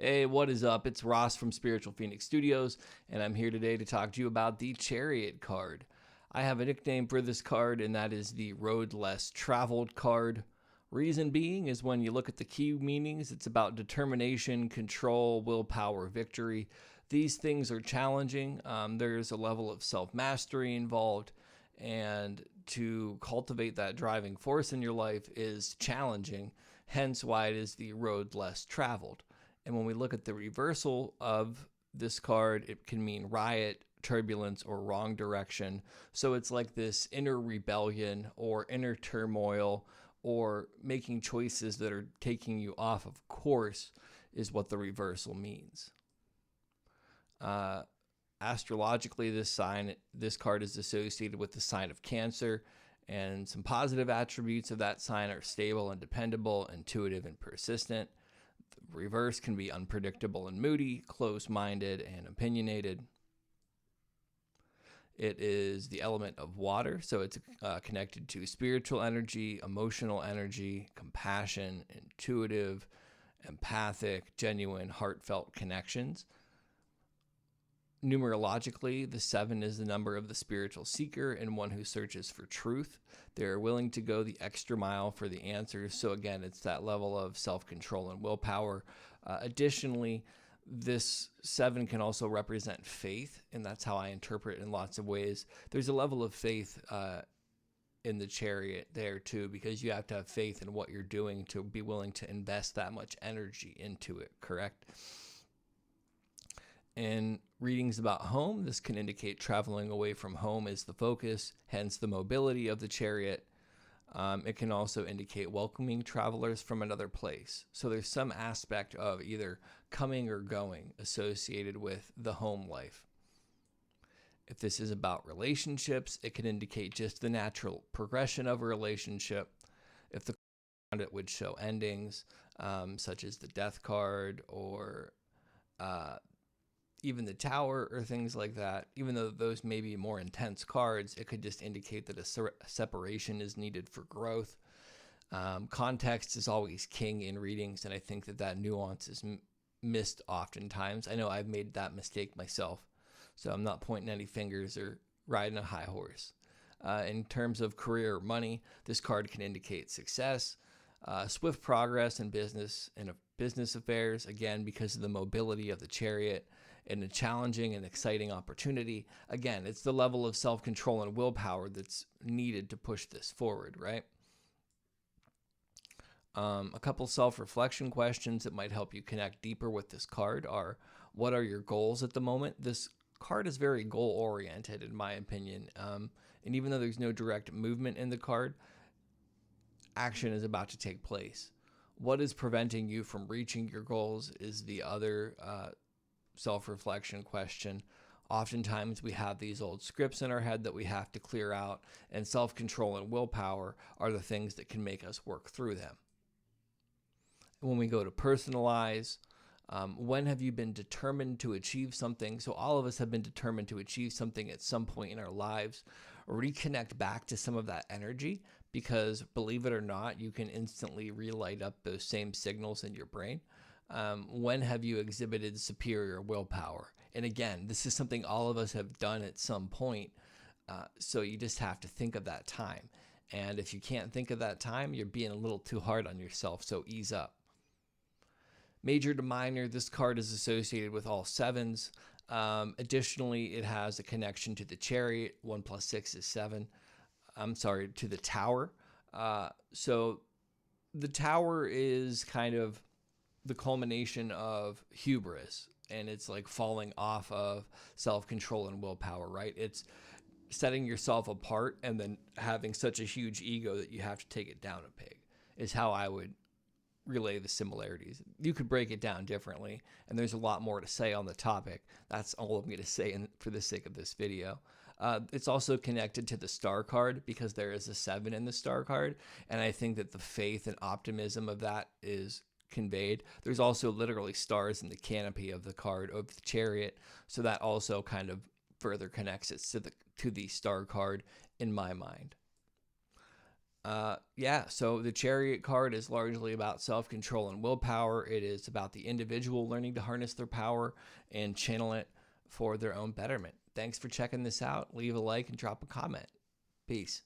Hey, what is up? It's Ross from Spiritual Phoenix Studios, and I'm here today to talk to you about the Chariot card. I have a nickname for this card, and that is the Road Less Traveled card. Reason being is when you look at the key meanings, it's about determination, control, willpower, victory. These things are challenging. There's a level of self-mastery involved, and to cultivate that driving force in your life is challenging, hence why it is the road less traveled. And when we look at the reversal of this card, it can mean riot, turbulence, or wrong direction. So it's like this inner rebellion or inner turmoil or making choices that are taking you off of course is what the reversal means. Astrologically, this card is associated with the sign of Cancer, and some positive attributes of that sign are stable and dependable, intuitive and persistent. The reverse can be unpredictable and moody, close-minded and opinionated. It is the element of water, so it's connected to spiritual energy, emotional energy, compassion, intuitive, empathic, genuine, heartfelt connections. Numerologically, the 7 is the number of the spiritual seeker and one who searches for truth. They're willing to go the extra mile for the answers. So again, it's that level of self-control and willpower. Additionally, this 7 can also represent faith, and that's how I interpret it in lots of ways. There's a level of faith in the Chariot there too, because you have to have faith in what you're doing to be willing to invest that much energy into it, correct? In readings about home, this can indicate traveling away from home is the focus, hence the mobility of the Chariot. It can also indicate welcoming travelers from another place. So there's some aspect of either coming or going associated with the home life. If this is about relationships, it can indicate just the natural progression of a relationship. If the card around it would show endings, such as the Death card or even the Tower or things like that, even though those may be more intense cards, it could just indicate that a separation is needed for growth. Context is always king in readings, and I think that nuance is missed oftentimes. I know I've made that mistake myself, so I'm not pointing any fingers or riding a high horse. In terms of career or money, this card can indicate success, swift progress in business affairs, again, because of the mobility of the Chariot, and a challenging and exciting opportunity. Again, it's the level of self-control and willpower that's needed to push this forward, right? A couple self-reflection questions that might help you connect deeper with this card are, what are your goals at the moment? This card is very goal-oriented, in my opinion. And even though there's no direct movement in the card, action is about to take place. What is preventing you from reaching your goals is the other self-reflection question. Oftentimes we have these old scripts in our head that we have to clear out, and self-control and willpower are the things that can make us work through them. When we go to personalize, when have you been determined to achieve something? So all of us have been determined to achieve something at some point in our lives. Reconnect back to some of that energy, because believe it or not, you can instantly relight up those same signals in your brain. When have you exhibited superior willpower? And again, this is something all of us have done at some point. So you just have to think of that time. And if you can't think of that time, you're being a little too hard on yourself. So ease up. Major to minor, this card is associated with all 7s. Additionally, it has a connection to the Chariot. 1 plus 6 is 7. To the Tower. So the Tower is kind of the culmination of hubris, and it's like falling off of self-control and willpower, right? It's setting yourself apart and then having such a huge ego that you have to take it down a peg, is how I would relay the similarities. You could break it down differently, and there's a lot more to say on the topic. That's all I'm going to say for the sake of this video. It's also connected to the Star card, because there is a 7 in the Star card, and I think that the faith and optimism of that is conveyed. There's also literally stars in the canopy of the card of the Chariot, so that also kind of further connects it to the Star card in my mind. Yeah, so the Chariot card is largely about self-control and willpower. It is about the individual learning to harness their power and channel it for their own betterment. Thanks for checking this out. Leave a like and drop a comment. Peace.